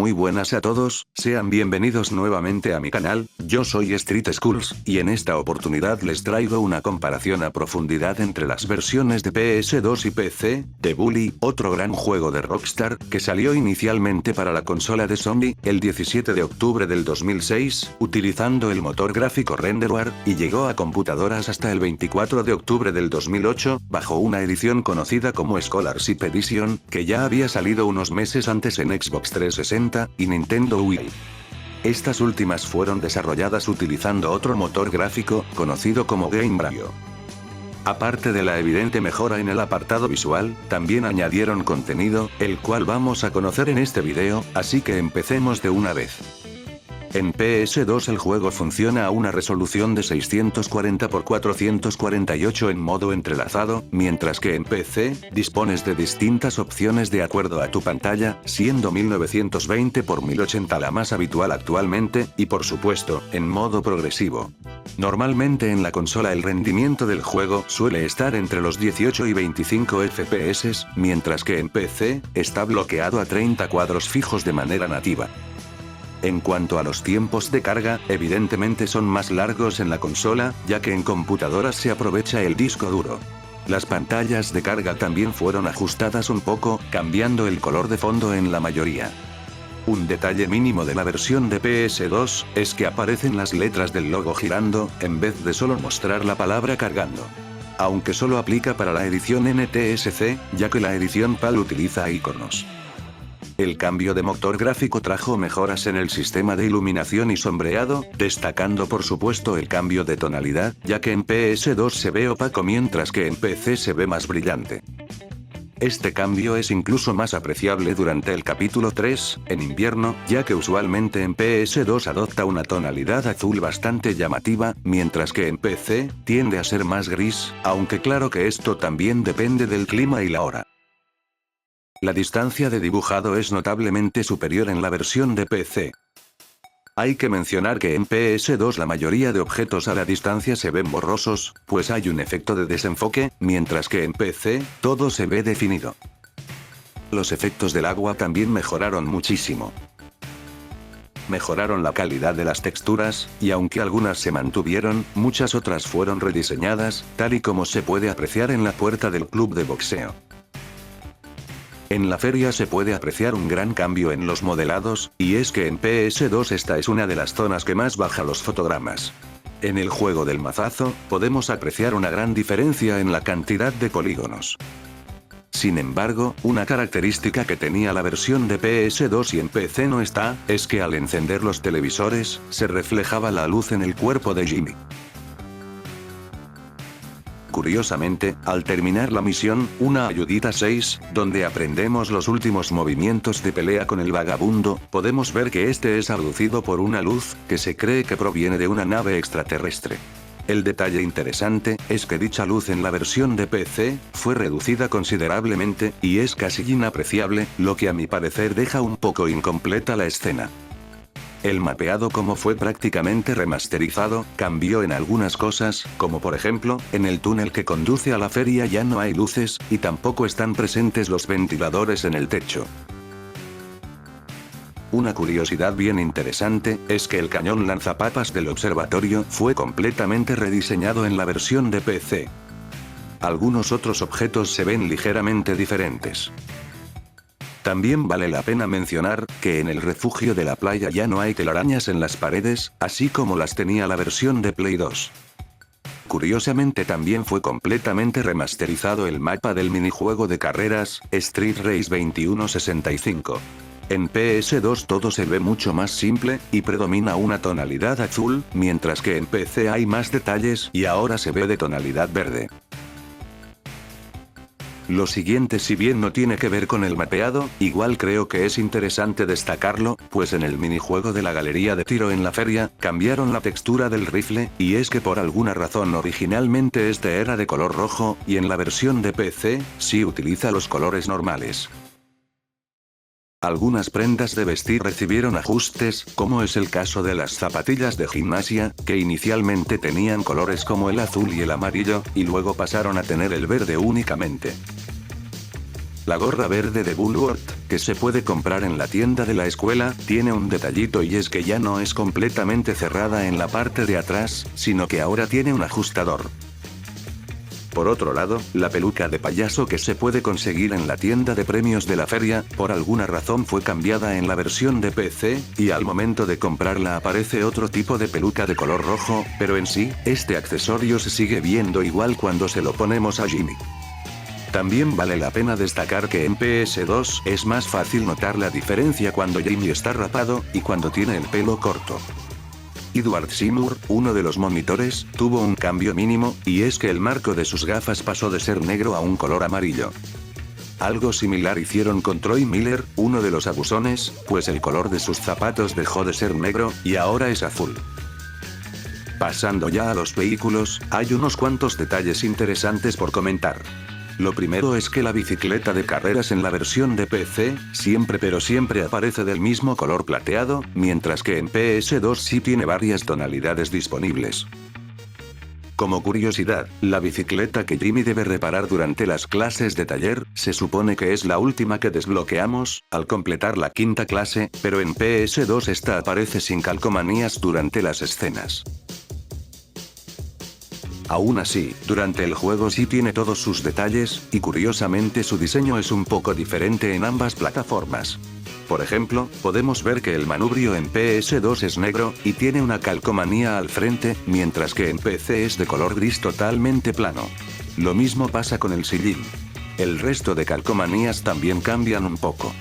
Muy buenas a todos, sean bienvenidos nuevamente a mi canal, yo soy Street Skulls, y en esta oportunidad les traigo una comparación a profundidad entre las versiones de PS2 y PC, de Bully, otro gran juego de Rockstar, que salió inicialmente para la consola de Sony, el 17 de octubre del 2006, utilizando el motor gráfico Renderware, y llegó a computadoras hasta el 24 de octubre del 2008, bajo una edición conocida como Scholarship Edition, que ya había salido unos meses antes en Xbox 360 y Nintendo Wii. Estas últimas fueron desarrolladas utilizando otro motor gráfico, conocido como Gamebryo. Aparte de la evidente mejora en el apartado visual, también añadieron contenido, el cual vamos a conocer en este video, así que empecemos de una vez. En PS2 el juego funciona a una resolución de 640 x 448 en modo entrelazado, mientras que en PC, dispones de distintas opciones de acuerdo a tu pantalla, siendo 1920 x 1080 la más habitual actualmente, y por supuesto, en modo progresivo. Normalmente en la consola el rendimiento del juego suele estar entre los 18 y 25 FPS, mientras que en PC, está bloqueado a 30 cuadros fijos de manera nativa. En cuanto a los tiempos de carga, evidentemente son más largos en la consola, ya que en computadoras se aprovecha el disco duro. Las pantallas de carga también fueron ajustadas un poco, cambiando el color de fondo en la mayoría. Un detalle mínimo de la versión de PS2, es que aparecen las letras del logo girando, en vez de solo mostrar la palabra cargando. Aunque solo aplica para la edición NTSC, ya que la edición PAL utiliza iconos. El cambio de motor gráfico trajo mejoras en el sistema de iluminación y sombreado, destacando por supuesto el cambio de tonalidad, ya que en PS2 se ve opaco mientras que en PC se ve más brillante. Este cambio es incluso más apreciable durante el capítulo 3, en invierno, ya que usualmente en PS2 adopta una tonalidad azul bastante llamativa, mientras que en PC, tiende a ser más gris, aunque claro que esto también depende del clima y la hora. La distancia de dibujado es notablemente superior en la versión de PC. Hay que mencionar que en PS2 la mayoría de objetos a la distancia se ven borrosos, pues hay un efecto de desenfoque, mientras que en PC, todo se ve definido. Los efectos del agua también mejoraron muchísimo. Mejoraron la calidad de las texturas, y aunque algunas se mantuvieron, muchas otras fueron rediseñadas, tal y como se puede apreciar en la puerta del club de boxeo. En la feria se puede apreciar un gran cambio en los modelados, y es que en PS2 esta es una de las zonas que más baja los fotogramas. En el juego del mazazo, podemos apreciar una gran diferencia en la cantidad de polígonos. Sin embargo, una característica que tenía la versión de PS2 y en PC no está, es que al encender los televisores, se reflejaba la luz en el cuerpo de Jimmy. Curiosamente, al terminar la misión, una ayudita 6, donde aprendemos los últimos movimientos de pelea con el vagabundo, podemos ver que este es abducido por una luz, que se cree que proviene de una nave extraterrestre. El detalle interesante, es que dicha luz en la versión de PC, fue reducida considerablemente, y es casi inapreciable, lo que a mi parecer deja un poco incompleta la escena. El mapeado, como fue prácticamente remasterizado, cambió en algunas cosas, como por ejemplo, en el túnel que conduce a la feria ya no hay luces, y tampoco están presentes los ventiladores en el techo. Una curiosidad bien interesante, es que el cañón lanzapapas del observatorio fue completamente rediseñado en la versión de PC. Algunos otros objetos se ven ligeramente diferentes. También vale la pena mencionar, que en el refugio de la playa ya no hay telarañas en las paredes, así como las tenía la versión de Play 2. Curiosamente también fue completamente remasterizado el mapa del minijuego de carreras, Street Race 2165. En PS2 todo se ve mucho más simple, y predomina una tonalidad azul, mientras que en PC hay más detalles y ahora se ve de tonalidad verde. Lo siguiente, si bien no tiene que ver con el mapeado, igual creo que es interesante destacarlo, pues en el minijuego de la galería de tiro en la feria, cambiaron la textura del rifle, y es que por alguna razón originalmente este era de color rojo, y en la versión de PC, sí utiliza los colores normales. Algunas prendas de vestir recibieron ajustes, como es el caso de las zapatillas de gimnasia, que inicialmente tenían colores como el azul y el amarillo, y luego pasaron a tener el verde únicamente. La gorra verde de Bulworth, que se puede comprar en la tienda de la escuela, tiene un detallito y es que ya no es completamente cerrada en la parte de atrás, sino que ahora tiene un ajustador. Por otro lado, la peluca de payaso que se puede conseguir en la tienda de premios de la feria, por alguna razón fue cambiada en la versión de PC, y al momento de comprarla aparece otro tipo de peluca de color rojo, pero en sí, este accesorio se sigue viendo igual cuando se lo ponemos a Jimmy. También vale la pena destacar que en PS2 es más fácil notar la diferencia cuando Jimmy está rapado, y cuando tiene el pelo corto. Edward Seymour, uno de los monitores, tuvo un cambio mínimo, y es que el marco de sus gafas pasó de ser negro a un color amarillo. Algo similar hicieron con Troy Miller, uno de los abusones, pues el color de sus zapatos dejó de ser negro, y ahora es azul. Pasando ya a los vehículos, hay unos cuantos detalles interesantes por comentar. Lo primero es que la bicicleta de carreras en la versión de PC, siempre aparece del mismo color plateado, mientras que en PS2 sí tiene varias tonalidades disponibles. Como curiosidad, la bicicleta que Jimmy debe reparar durante las clases de taller, se supone que es la última que desbloqueamos, al completar la quinta clase, pero en PS2 esta aparece sin calcomanías durante las escenas. Aún así, durante el juego sí tiene todos sus detalles, y curiosamente su diseño es un poco diferente en ambas plataformas. Por ejemplo, podemos ver que el manubrio en PS2 es negro, y tiene una calcomanía al frente, mientras que en PC es de color gris totalmente plano. Lo mismo pasa con el sillín. El resto de calcomanías también cambian un poco.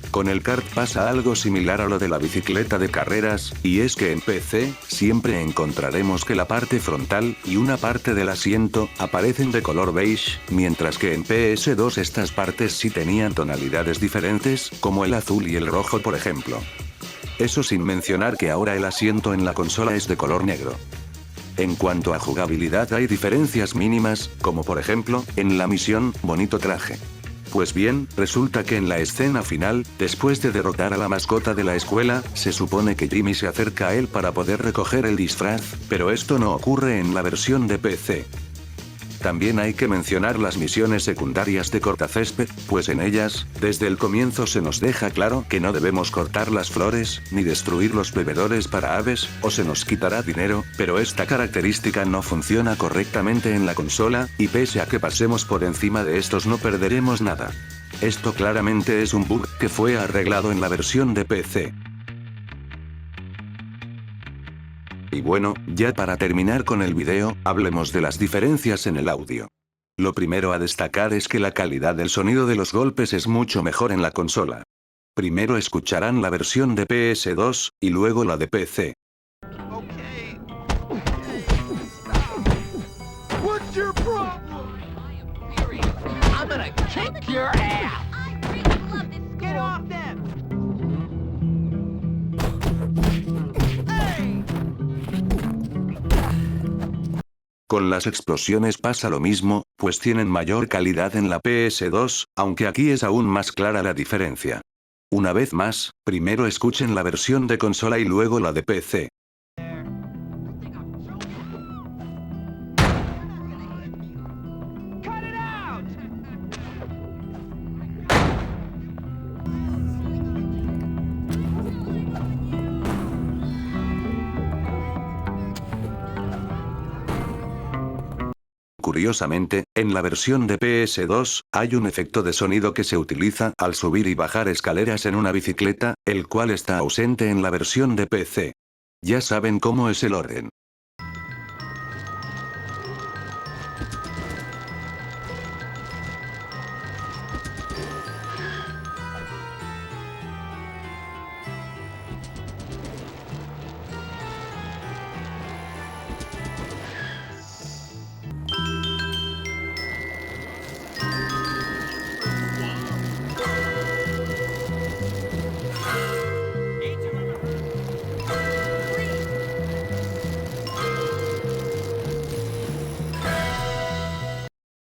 Con el kart pasa algo similar a lo de la bicicleta de carreras, y es que en PC, siempre encontraremos que la parte frontal, y una parte del asiento, aparecen de color beige, mientras que en PS2 estas partes sí tenían tonalidades diferentes, como el azul y el rojo por ejemplo. Eso sin mencionar que ahora el asiento en la consola es de color negro. En cuanto a jugabilidad hay diferencias mínimas, como por ejemplo, en la misión, bonito traje. Pues bien, resulta que en la escena final, después de derrotar a la mascota de la escuela, se supone que Jimmy se acerca a él para poder recoger el disfraz, pero esto no ocurre en la versión de PC. También hay que mencionar las misiones secundarias de cortacésped, pues en ellas, desde el comienzo se nos deja claro que no debemos cortar las flores, ni destruir los bebedores para aves, o se nos quitará dinero, pero esta característica no funciona correctamente en la consola, y pese a que pasemos por encima de estos no perderemos nada. Esto claramente es un bug que fue arreglado en la versión de PC. Y bueno, ya para terminar con el video, hablemos de las diferencias en el audio. Lo primero a destacar es que la calidad del sonido de los golpes es mucho mejor en la consola. Primero escucharán la versión de PS2, y luego la de PC. Okay. What's your problem? I'm gonna kick your ass. I really love this school. Get off them. Con las explosiones pasa lo mismo, pues tienen mayor calidad en la PS2, aunque aquí es aún más clara la diferencia. Una vez más, primero escuchen la versión de consola y luego la de PC. Cut it out. Curiosamente, en la versión de PS2, hay un efecto de sonido que se utiliza al subir y bajar escaleras en una bicicleta, el cual está ausente en la versión de PC. Ya saben cómo es el orden.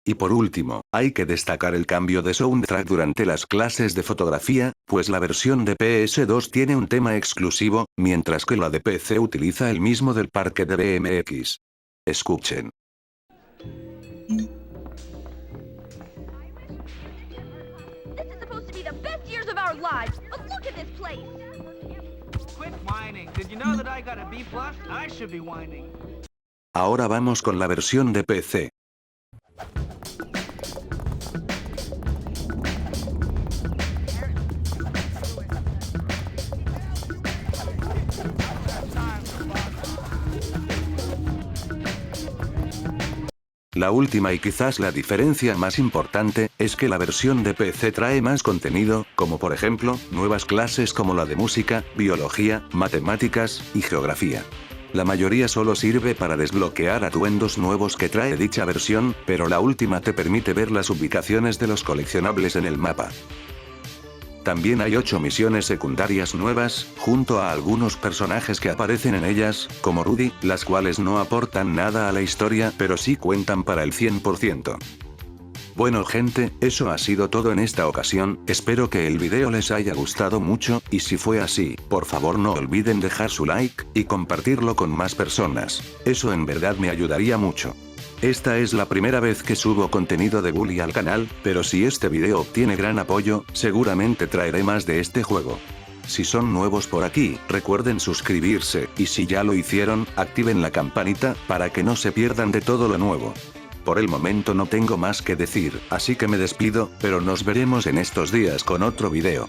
Y por último, hay que destacar el cambio de soundtrack durante las clases de fotografía, pues la versión de PS2 tiene un tema exclusivo, mientras que la de PC utiliza el mismo del parque de BMX. Escuchen. our lives, but look at this place. Quit whining. Did you know that I got a B+? I should be whining. Ahora vamos con la versión de PC. La última y quizás la diferencia más importante, es que la versión de PC trae más contenido, como por ejemplo, nuevas clases como la de música, biología, matemáticas, y geografía. La mayoría solo sirve para desbloquear atuendos nuevos que trae dicha versión, pero la última te permite ver las ubicaciones de los coleccionables en el mapa. También hay 8 misiones secundarias nuevas, junto a algunos personajes que aparecen en ellas, como Rudy, las cuales no aportan nada a la historia pero sí cuentan para el 100%. Bueno gente, eso ha sido todo en esta ocasión, espero que el video les haya gustado mucho, y si fue así, por favor no olviden dejar su like, y compartirlo con más personas, eso en verdad me ayudaría mucho. Esta es la primera vez que subo contenido de Bully al canal, pero si este video obtiene gran apoyo, seguramente traeré más de este juego. Si son nuevos por aquí, recuerden suscribirse, y si ya lo hicieron, activen la campanita, para que no se pierdan de todo lo nuevo. Por el momento no tengo más que decir, así que me despido, pero nos veremos en estos días con otro video.